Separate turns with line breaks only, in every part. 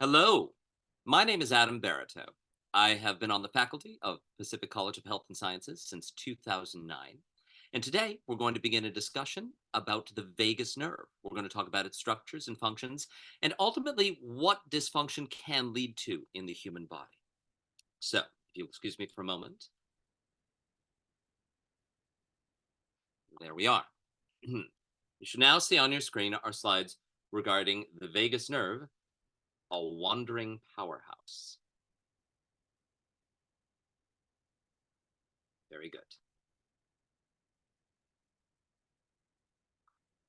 Hello, my name is Adam Baritot. I have been on the faculty of Pacific College of Health and Sciences since 2009. And today we're going to begin a discussion about the vagus nerve. We're going to talk about its structures and functions, and ultimately what dysfunction can lead to in the human body. So, if you'll excuse me for a moment, there we are. You should now see on your screen our slides regarding the vagus nerve, a wandering powerhouse. Very good.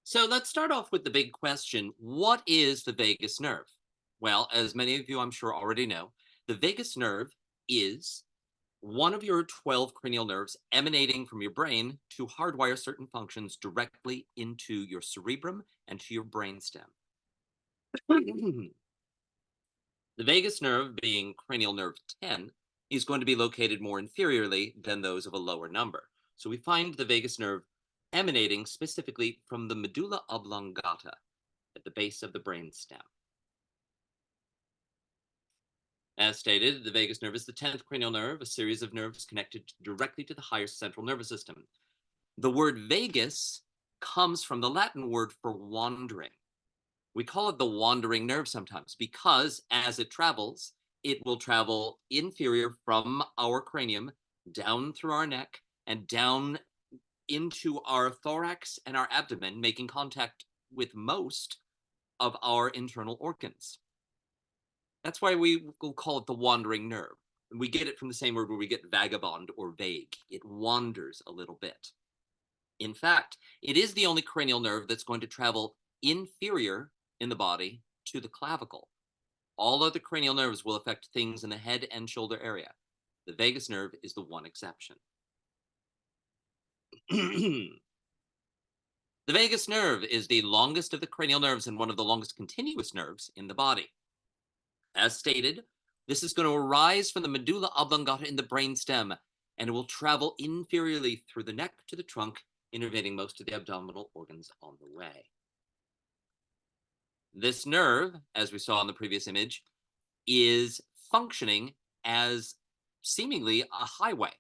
So let's start off with the big question. What is the vagus nerve? Well, as many of you I'm sure already know, the vagus nerve is one of your 12 cranial nerves emanating from your brain to hardwire certain functions directly into your cerebrum and to your brainstem. The vagus nerve, being cranial nerve 10, is going to be located more inferiorly than those of a lower number. So we find the vagus nerve emanating specifically from the medulla oblongata at the base of the brainstem. As stated, the vagus nerve is the 10th cranial nerve, a series of nerves connected directly to the higher central nervous system. The word vagus comes from the Latin word for wandering. We call it the wandering nerve sometimes because as it will travel inferior from our cranium down through our neck and down into our thorax and our abdomen, making contact with most of our internal organs. That's why we will call it the wandering nerve. We get it from the same word where we get vagabond or vague. It wanders a little bit. In fact, it is the only cranial nerve that's going to travel inferior in the body to the clavicle. All other cranial nerves will affect things in the head and shoulder area. The vagus nerve is the one exception. The vagus nerve is the longest of the cranial nerves and one of the longest continuous nerves in the body. As stated, this is going to arise from the medulla oblongata in the brainstem, and it will travel inferiorly through the neck to the trunk, innervating most of the abdominal organs on the way. This nerve, as we saw in the previous image, is functioning as seemingly a highway.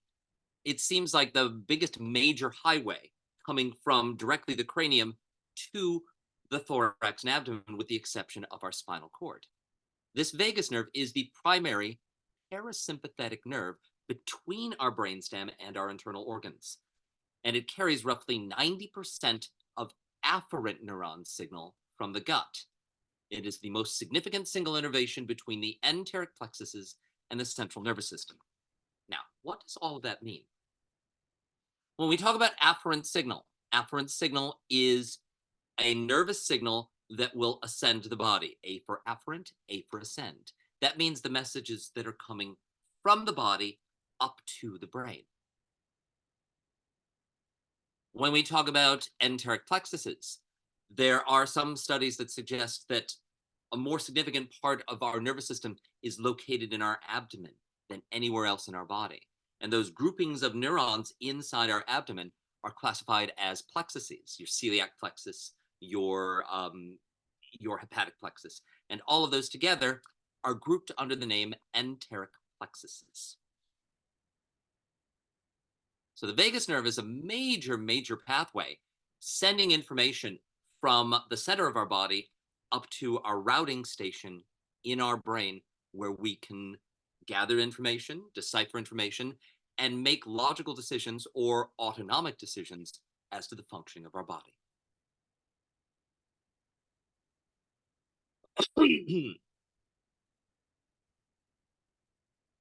It seems like the biggest major highway coming from directly the cranium to the thorax and abdomen, with the exception of our spinal cord. This vagus nerve is the primary parasympathetic nerve between our brainstem and our internal organs, and it carries roughly 90% of afferent neuron signal from the gut. It is the most significant single innervation between the enteric plexuses and the central nervous system. Now, what does all of that mean? When we talk about afferent signal is a nervous signal that will ascend the body. A for afferent, A for ascend. That means the messages that are coming from the body up to the brain. When we talk about enteric plexuses, there are some studies that suggest that a more significant part of our nervous system is located in our abdomen than anywhere else in our body. And those groupings of neurons inside our abdomen are classified as plexuses, your celiac plexus, your hepatic plexus, and all of those together are grouped under the name enteric plexuses. So the vagus nerve is a major pathway sending information from the center of our body up to our routing station in our brain, where we can gather information, decipher information, and make logical decisions or autonomic decisions as to the functioning of our body.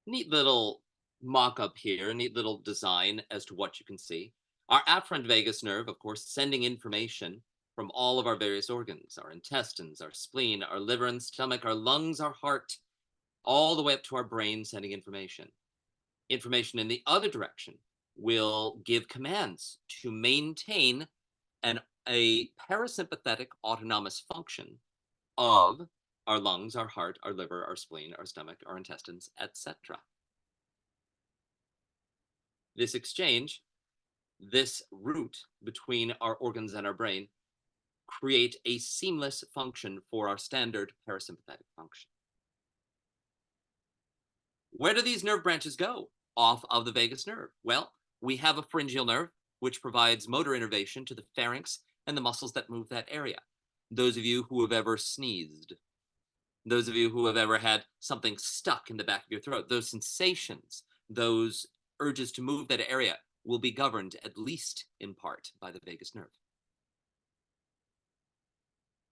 Neat little mock-up here, neat little design as to what you can see. Our afferent vagus nerve, of course, sending information from all of our various organs, our intestines, our spleen, our liver and stomach, our lungs, our heart, all the way up to our brain, sending information. Information in the other direction will give commands to maintain a parasympathetic autonomous function of our lungs, our heart, our liver, our spleen, our stomach, our intestines, etc. This exchange, this route between our organs and our brain, create a seamless function for our standard parasympathetic function. Where do these nerve branches go off of the vagus nerve? Well, we have a pharyngeal nerve, which provides motor innervation to the pharynx and the muscles that move that area. Those of you who have ever sneezed, those of you who have ever had something stuck in the back of your throat, those sensations, those urges to move that area will be governed, at least in part, by the vagus nerve.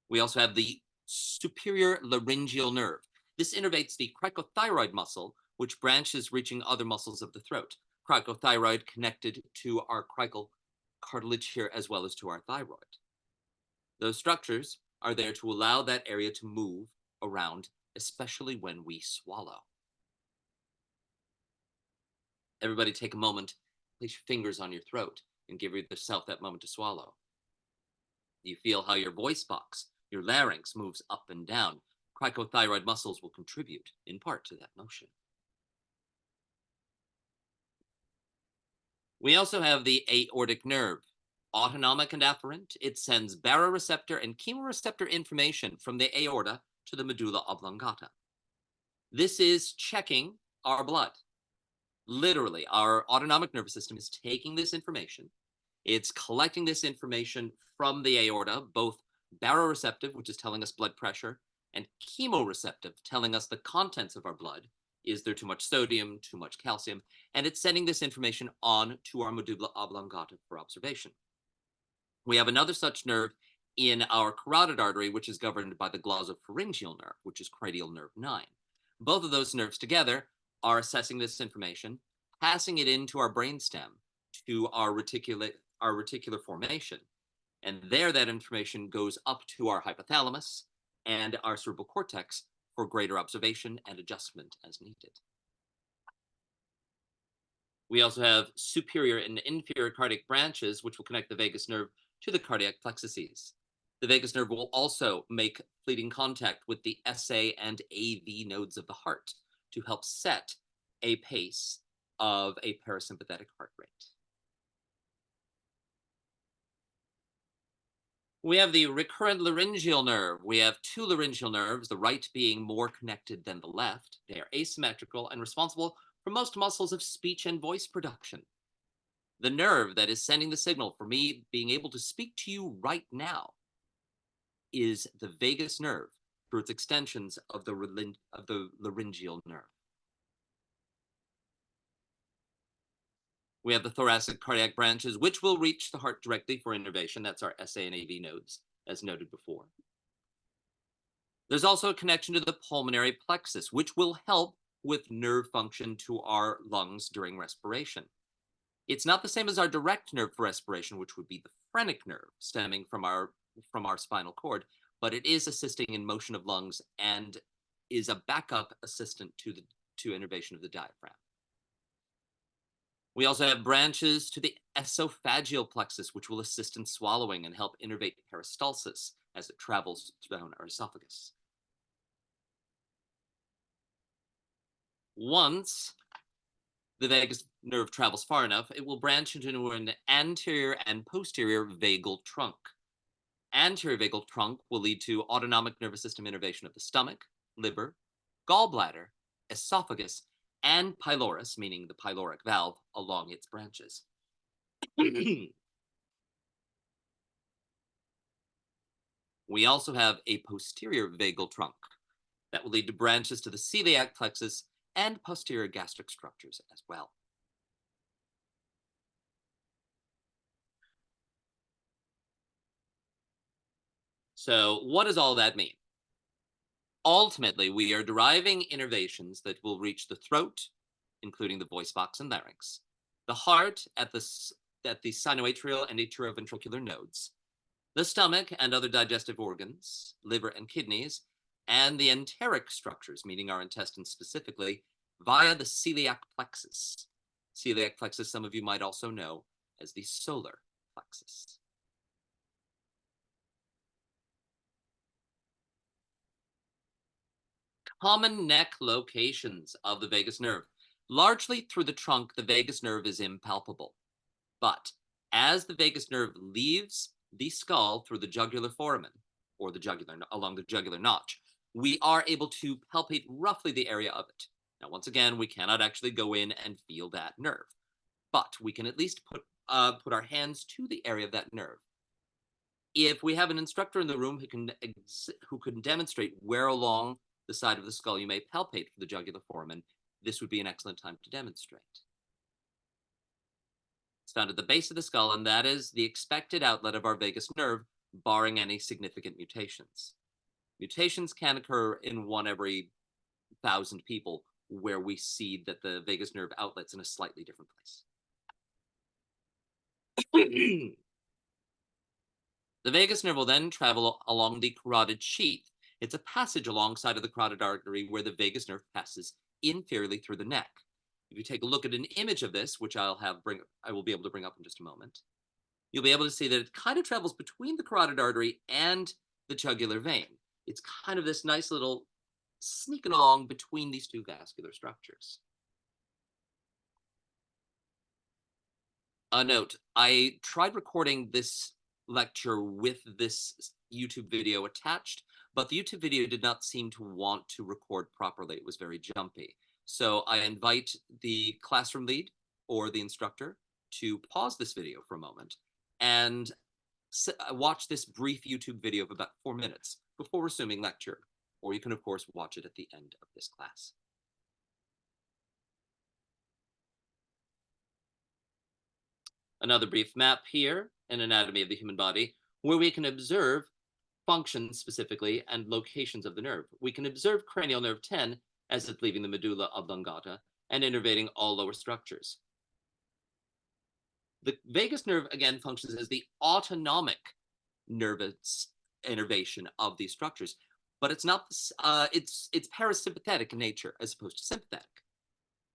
We also have the superior laryngeal nerve. This innervates the cricothyroid muscle, which branches reaching other muscles of the throat. Cricothyroid connected to our crical cartilage here as well as to our thyroid. Those structures are there to allow that area to move around, especially when we swallow. Everybody take a moment, place your fingers on your throat, and give yourself that moment to swallow. You feel how your voice box, your larynx, moves up and down. Cricothyroid muscles will contribute, in part, to that motion. We also have the aortic nerve. Autonomic and afferent, it sends baroreceptor and chemoreceptor information from the aorta to the medulla oblongata. This is checking our blood. Literally, our autonomic nervous system is taking this information. It's collecting this information from the aorta, both baroreceptive, which is telling us blood pressure, and chemoreceptive, telling us the contents of our blood. Is there too much sodium, too much calcium? And it's sending this information on to our medulla oblongata for observation. We have another such nerve in our carotid artery, which is governed by the glossopharyngeal nerve, which is cranial nerve 9. Both of those nerves together are assessing this information, passing it into our brainstem to our reticular formation. And there, that information goes up to our hypothalamus and our cerebral cortex for greater observation and adjustment as needed. We also have superior and inferior cardiac branches, which will connect the vagus nerve to the cardiac plexuses. The vagus nerve will also make fleeting contact with the SA and AV nodes of the heart to help set a pace of a parasympathetic heart rate. We have the recurrent laryngeal nerve. We have two laryngeal nerves, the right being more connected than the left. They are asymmetrical and responsible for most muscles of speech and voice production. The nerve that is sending the signal for me being able to speak to you right now is the vagus nerve through its extensions of the laryngeal nerve. We have the thoracic cardiac branches, which will reach the heart directly for innervation. That's our SA and AV nodes, as noted before. There's also a connection to the pulmonary plexus, which will help with nerve function to our lungs during respiration. It's not the same as our direct nerve for respiration, which would be the phrenic nerve stemming from our spinal cord, but it is assisting in motion of lungs and is a backup assistant to innervation of the diaphragm. We also have branches to the esophageal plexus, which will assist in swallowing and help innervate peristalsis as it travels down our esophagus. Once the vagus nerve travels far enough, it will branch into an anterior and posterior vagal trunk. Anterior vagal trunk will lead to autonomic nervous system innervation of the stomach, liver, gallbladder, esophagus, and pylorus, meaning the pyloric valve, along its branches. We also have a posterior vagal trunk that will lead to branches to the celiac plexus and posterior gastric structures as well. So what does all that mean? Ultimately, we are deriving innervations that will reach the throat, including the voice box and larynx, the heart at the sinoatrial and atrioventricular nodes, the stomach and other digestive organs, liver and kidneys, and the enteric structures, meaning our intestines specifically, via the celiac plexus. Celiac plexus, some of you might also know as the solar plexus. Common neck locations of the vagus nerve. Largely through the trunk, the vagus nerve is impalpable. But as the vagus nerve leaves the skull through the jugular foramen, or along the jugular notch, we are able to palpate roughly the area of it. Now, once again, we cannot actually go in and feel that nerve, but we can at least put our hands to the area of that nerve. If we have an instructor in the room who can demonstrate where along the side of the skull you may palpate for the jugular foramen, this would be an excellent time to demonstrate. It's found at the base of the skull, and that is the expected outlet of our vagus nerve, barring any significant mutations. Mutations can occur in 1 every 1,000 people, where we see that the vagus nerve outlet's in a slightly different place. The vagus nerve will then travel along the carotid sheath. It's a passage alongside of the carotid artery where the vagus nerve passes inferiorly through the neck. If you take a look at an image of this, which I will be able to bring up in just a moment, you'll be able to see that it kind of travels between the carotid artery and the jugular vein. It's kind of this nice little sneaking along between these two vascular structures. A note, I tried recording this lecture with this YouTube video attached, but the YouTube video did not seem to want to record properly. It was very jumpy. So I invite the classroom lead or the instructor to pause this video for a moment and watch this brief YouTube video of about 4 minutes before resuming lecture, or you can of course watch it at the end of this class. Another brief map here, an anatomy of the human body, where we can observe functions specifically and locations of the nerve. We can observe cranial nerve 10 as it's leaving the medulla oblongata and innervating all lower structures. The vagus nerve, again, functions as the autonomic nervous innervation of these structures, but it's not, it's parasympathetic in nature as opposed to sympathetic.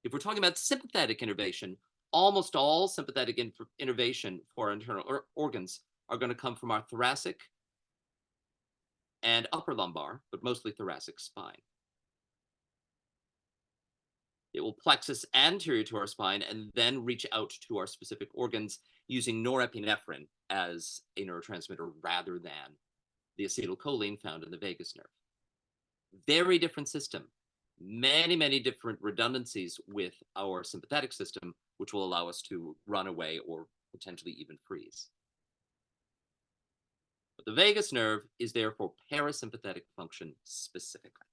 If we're talking about sympathetic innervation, almost all sympathetic innervation for our internal organs are going to come from our thoracic and upper lumbar, but mostly thoracic spine. It will plexus anterior to our spine and then reach out to our specific organs using norepinephrine as a neurotransmitter rather than the acetylcholine found in the vagus nerve. Very different system. Many, many different redundancies with our sympathetic system, which will allow us to run away or potentially even freeze. But the vagus nerve is there for parasympathetic function specifically.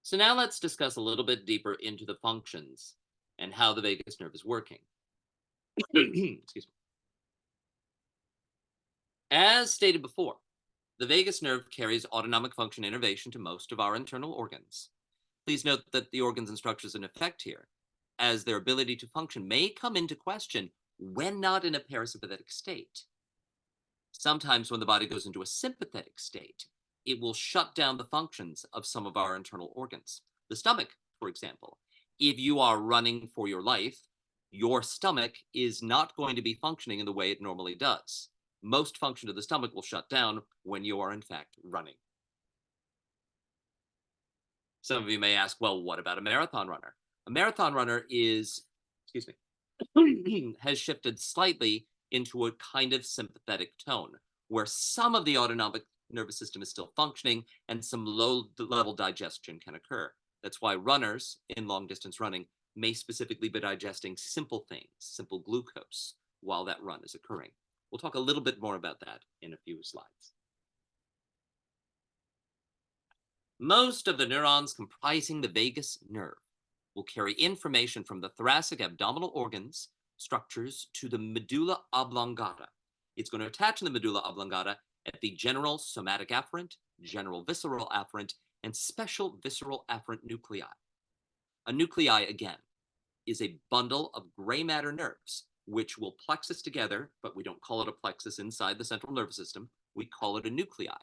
So now let's discuss a little bit deeper into the functions and how the vagus nerve is working. Excuse me. As stated before, the vagus nerve carries autonomic function innervation to most of our internal organs. Please note that the organs and structures in effect here, as their ability to function, may come into question when not in a parasympathetic state. Sometimes when the body goes into a sympathetic state, it will shut down the functions of some of our internal organs. The stomach, for example. If you are running for your life, your stomach is not going to be functioning in the way it normally does. Most function of the stomach will shut down when you are in fact running. Some of you may ask, well, what about a marathon runner? A marathon runner has shifted slightly into a kind of sympathetic tone, where some of the autonomic nervous system is still functioning and some low-level digestion can occur. That's why runners in long-distance running may specifically be digesting simple things, simple glucose, while that run is occurring. We'll talk a little bit more about that in a few slides. Most of the neurons comprising the vagus nerve will carry information from the thoracic abdominal organs structures to the medulla oblongata. It's going to attach in the medulla oblongata at the general somatic afferent, general visceral afferent, and special visceral afferent nuclei. A nuclei, again, is a bundle of gray matter nerves, which will plexus together, but we don't call it a plexus inside the central nervous system. We call it a nuclei.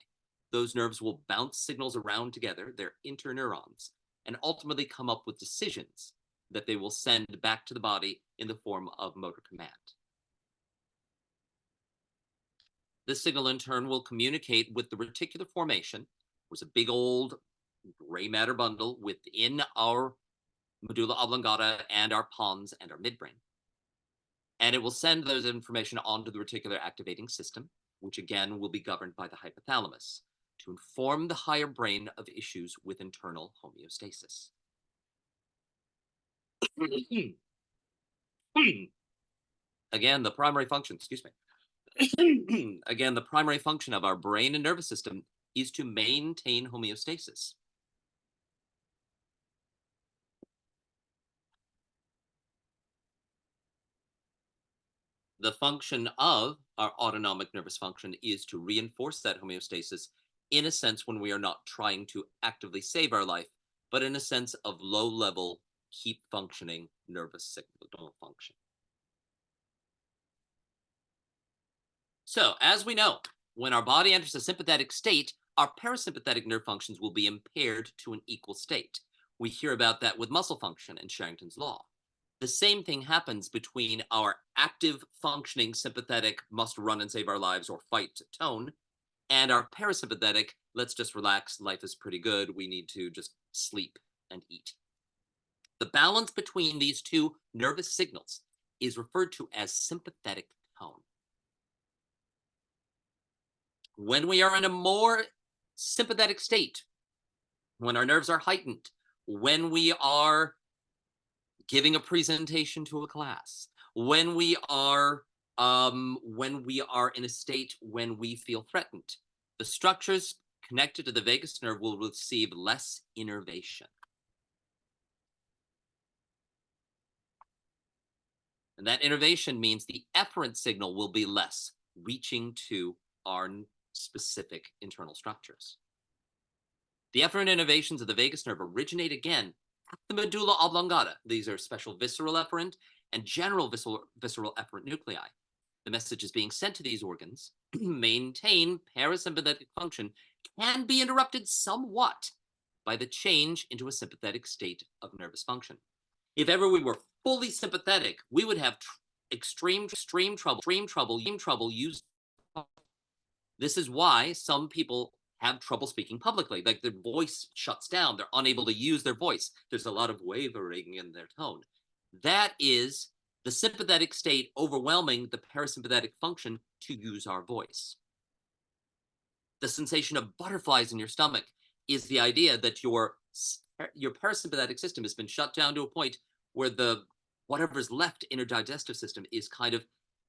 Those nerves will bounce signals around together, they're interneurons, and ultimately come up with decisions that they will send back to the body in the form of motor command. This signal in turn will communicate with the reticular formation, which is a big old gray matter bundle within our medulla oblongata and our pons and our midbrain. And it will send those information onto the reticular activating system, which again will be governed by the hypothalamus, to inform the higher brain of issues with internal homeostasis. Again, the primary function, excuse me. Again, the primary function of our brain and nervous system is to maintain homeostasis. The function of our autonomic nervous function is to reinforce that homeostasis in a sense when we are not trying to actively save our life, but in a sense of low level, keep functioning nervous signal function. So, as we know, when our body enters a sympathetic state, our parasympathetic nerve functions will be impaired to an equal state. We hear about that with muscle function and Sherrington's law. The same thing happens between our active functioning sympathetic must run and save our lives or fight tone and our parasympathetic let's just relax, life is pretty good, we need to just sleep and eat. The balance between these two nervous signals is referred to as sympathetic tone. When we are in a more sympathetic state, when our nerves are heightened, when we are giving a presentation to a class, when we are in a state when we feel threatened, the structures connected to the vagus nerve will receive less innervation. And that innervation means the efferent signal will be less, reaching to our specific internal structures. The efferent innervations of the vagus nerve originate again at the medulla oblongata. These are special visceral efferent and general visceral efferent nuclei. The message is being sent to these organs. Maintain parasympathetic function can be interrupted somewhat by the change into a sympathetic state of nervous function. If ever we were fully sympathetic, we would have extreme trouble using. This is why some people have trouble speaking publicly. Like their voice shuts down. They're unable to use their voice. There's a lot of wavering in their tone. That is the sympathetic state overwhelming the parasympathetic function to use our voice. The sensation of butterflies in your stomach is the idea that your parasympathetic system has been shut down to a point where the whatever's left inner digestive system is kind of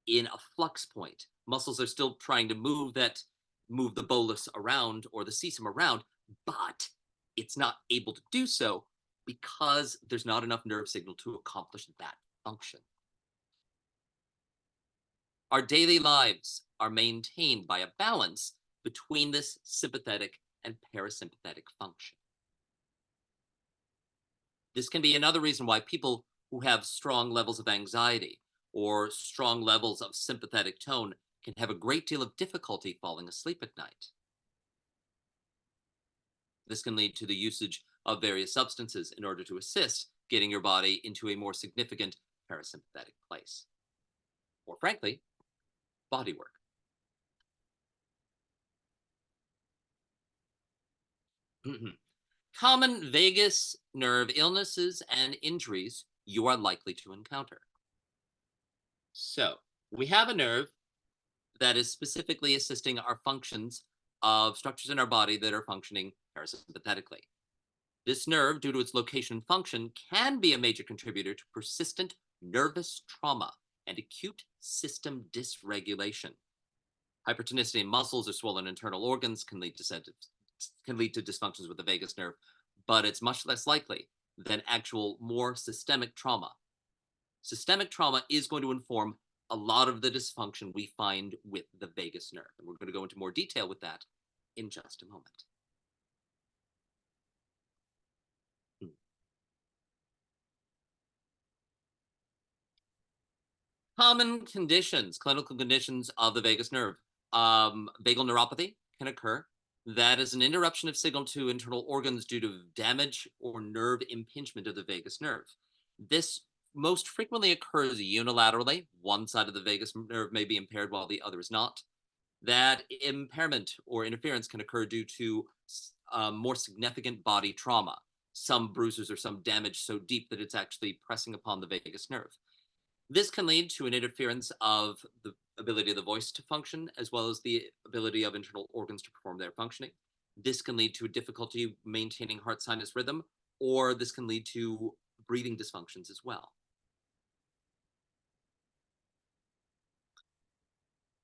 in a flux point. Muscles are still trying to move the bolus around or the cecum around, but it's not able to do so because there's not enough nerve signal to accomplish that function. Our daily lives are maintained by a balance between this sympathetic and parasympathetic function. This can be another reason why people who have strong levels of anxiety or strong levels of sympathetic tone can have a great deal of difficulty falling asleep at night. This can lead to the usage of various substances in order to assist getting your body into a more significant parasympathetic place. Or frankly, body work. Common vagus nerve illnesses and injuries you are likely to encounter. So, we have a nerve that is specifically assisting our functions of structures in our body that are functioning parasympathetically. This nerve, due to its location and function, can be a major contributor to persistent nervous trauma and acute system dysregulation. Hypertonicity in muscles or swollen internal organs can lead to dysfunctions with the vagus nerve, but it's much less likely than actual more systemic trauma. Systemic trauma is going to inform a lot of the dysfunction we find with the vagus nerve, and we're going to go into more detail with that in just a moment. Common conditions, clinical conditions of the vagus nerve. Vagal neuropathy can occur. That is an interruption of signal to internal organs due to damage or nerve impingement of the vagus nerve. This most frequently occurs unilaterally. One side of the vagus nerve may be impaired while the other is not. That impairment or interference can occur due to more significant body trauma, some bruises or some damage so deep that it's actually pressing upon the vagus nerve. This can lead to an interference of the ability of the voice to function, as well as the ability of internal organs to perform their functioning. This can lead to difficulty maintaining heart sinus rhythm, or this can lead to breathing dysfunctions as well.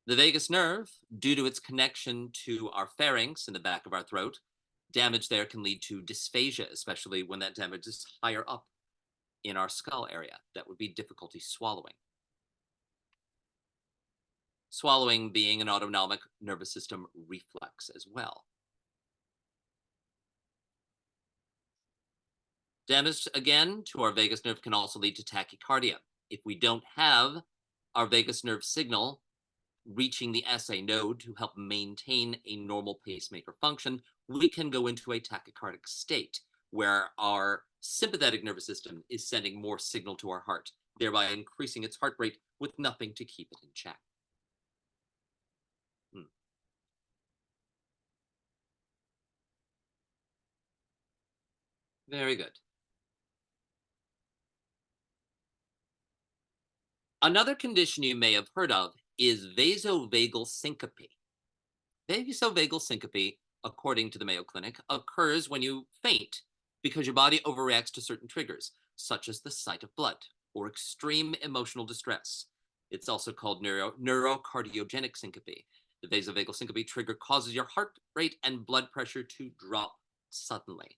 The vagus nerve, due to its connection to our pharynx in the back of our throat, damage there can lead to dysphagia, especially when that damage is higher up in our skull area. That would be difficulty swallowing. Swallowing being an autonomic nervous system reflex as well. Damage again to our vagus nerve can also lead to tachycardia. If we don't have our vagus nerve signal reaching the SA node to help maintain a normal pacemaker function, we can go into a tachycardic state where our sympathetic nervous system is sending more signal to our heart, thereby increasing its heart rate with nothing to keep it in check. Hmm. Very good. Another condition you may have heard of is vasovagal syncope. Vasovagal syncope, according to the Mayo Clinic, occurs when you faint because your body overreacts to certain triggers, such as the sight of blood or extreme emotional distress. It's also called neurocardiogenic syncope. The vasovagal syncope trigger causes your heart rate and blood pressure to drop suddenly.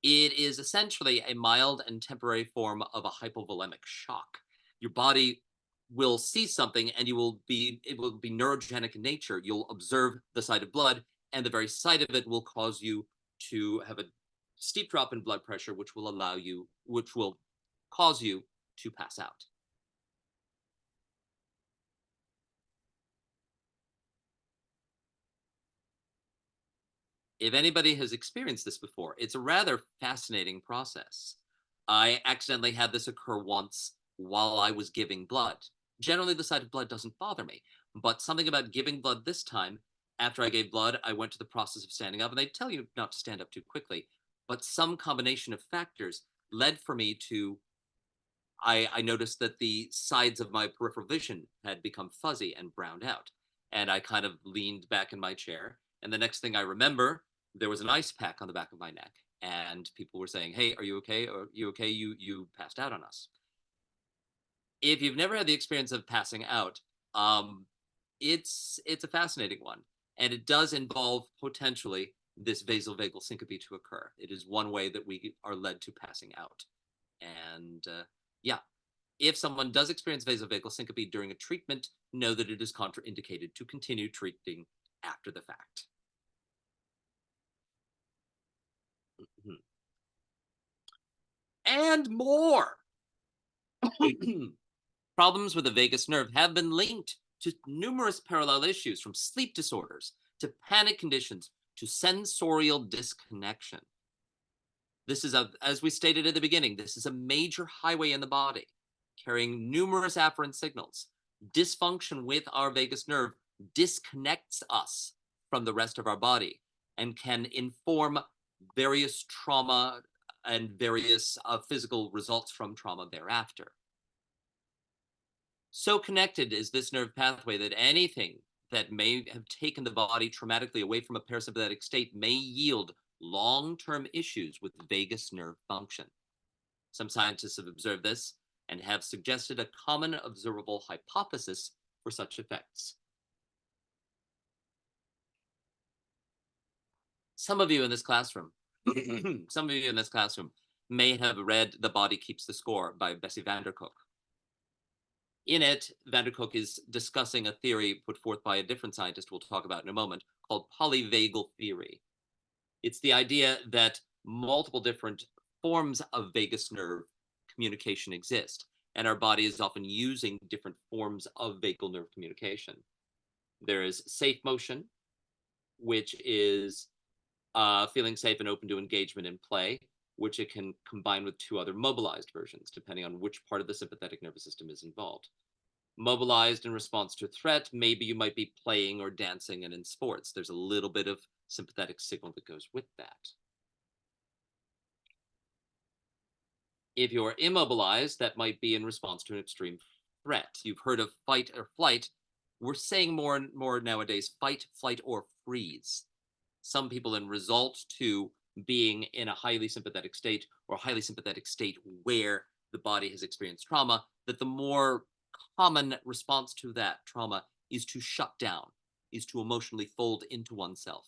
It is essentially a mild and temporary form of a hypovolemic shock. Your body will see something and it will be neurogenic in nature. You'll observe the sight of blood, and the very sight of it will cause you to have a steep drop in blood pressure, which will cause you to pass out. If anybody has experienced this before, it's a rather fascinating process. I accidentally had this occur once while I was giving blood. Generally, the sight of blood doesn't bother me, but something about giving blood this time, after I gave blood, I went to the process of standing up, and they tell you not to stand up too quickly. But some combination of factors led for me to I noticed that the sides of my peripheral vision had become fuzzy and browned out. And I kind of leaned back in my chair. And the next thing I remember, there was an ice pack on the back of my neck. And people were saying, "Hey, are you okay? Are you okay? You passed out on us." If you've never had the experience of passing out, um, it's a fascinating one. And it does involve potentially this vasovagal syncope to occur. It is one way that we are led to passing out. And yeah, if someone does experience vasovagal syncope during a treatment, know that it is contraindicated to continue treating after the fact. Mhm. And more. Problems with the vagus nerve have been linked to numerous parallel issues, from sleep disorders to panic conditions to sensorial disconnection. As we stated at the beginning, this is a major highway in the body, carrying numerous afferent signals. Dysfunction with our vagus nerve disconnects us from the rest of our body and can inform various trauma and various physical results from trauma thereafter. So connected is this nerve pathway that anything that may have taken the body traumatically away from a parasympathetic state may yield long-term issues with vagus nerve function. Some scientists have observed this and have suggested a common observable hypothesis for such effects. Some of you in this classroom, some of you in this classroom may have read The Body Keeps the Score by Bessie Vanderkook. In it, Vanderkook is discussing a theory put forth by a different scientist we'll talk about in a moment called polyvagal theory. It's the idea that multiple different forms of vagus nerve communication exist, and our body is often using different forms of vagal nerve communication. There is safe motion, which is feeling safe and open to engagement and play, which it can combine with two other mobilized versions, depending on which part of the sympathetic nervous system is involved. Mobilized in response to a threat, maybe you might be playing or dancing, and in sports, there's a little bit of sympathetic signal that goes with that. If you're immobilized, that might be in response to an extreme threat. You've heard of fight or flight. We're saying more and more nowadays fight, flight, or freeze. Some people in result to being in a highly sympathetic state or a highly sympathetic state where the body has experienced trauma, that the more common response to that trauma is to shut down, is to emotionally fold into oneself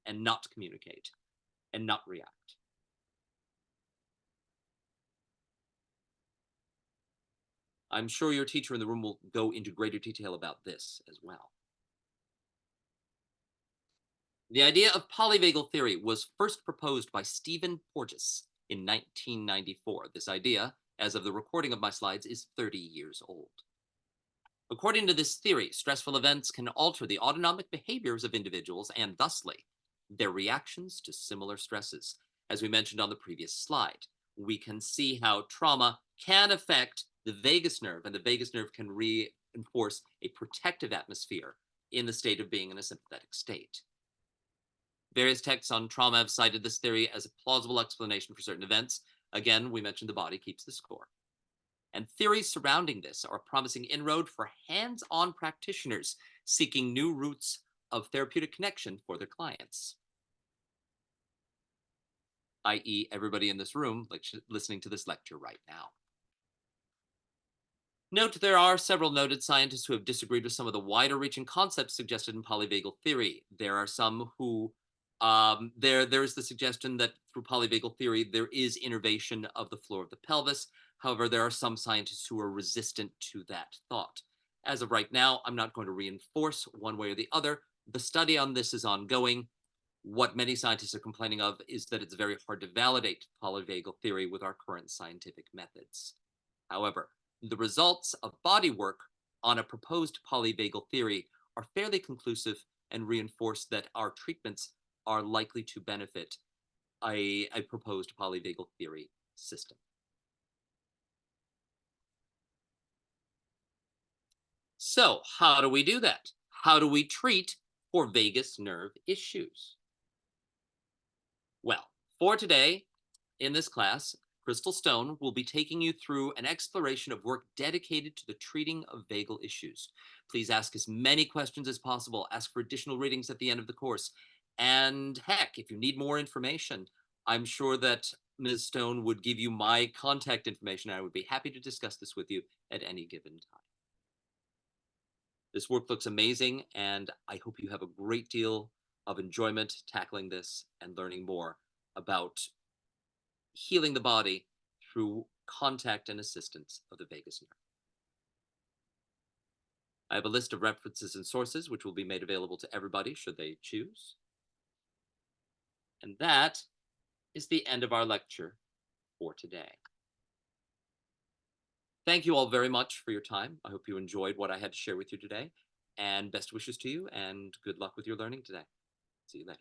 and not communicate and not react. I'm sure your teacher in the room will go into greater detail about this as well. The idea of polyvagal theory was first proposed by Stephen Porges in 1994. This idea, as of the recording of my slides, is 30 years old. According to this theory, stressful events can alter the autonomic behaviors of individuals and thusly their reactions to similar stresses. As we mentioned on the previous slide, we can see how trauma can affect the vagus nerve, and the vagus nerve can reinforce a protective atmosphere in the state of being in a sympathetic state. Various texts on trauma have cited this theory as a plausible explanation for certain events. Again, we mentioned the body keeps the score. And theories surrounding this are a promising inroad for hands-on practitioners seeking new routes of therapeutic connection for their clients, i.e., everybody in this room listening to this lecture right now. Note there are several noted scientists who have disagreed with some of the wider reaching concepts suggested in polyvagal theory. There are some who there's the suggestion that through polyvagal theory there is innervation of the floor of the pelvis. However, there are some scientists who are resistant to that thought. As of right now, I'm not going to reinforce one way or the other. The study on this is ongoing. What many scientists are complaining of is that it's very hard to validate polyvagal theory with our current scientific methods. However, the results of body work on a proposed polyvagal theory are fairly conclusive and reinforce that our treatments are likely to benefit a proposed polyvagal theory system. So, how do we do that? How do we treat for vagus nerve issues? Well, for today, in this class, Krystal Stone will be taking you through an exploration of work dedicated to the treating of vagal issues. Please ask as many questions as possible. Ask for additional readings at the end of the course. And heck, if you need more information, I'm sure that Ms. Stone would give you my contact information. I would be happy to discuss this with you at any given time. This work looks amazing, and I hope you have a great deal of enjoyment tackling this and learning more about healing the body through contact and assistance of the vagus nerve. I have a list of references and sources which will be made available to everybody should they choose. And that is the end of our lecture for today. Thank you all very much for your time. I hope you enjoyed what I had to share with you today, and best wishes to you and good luck with your learning today. See you later.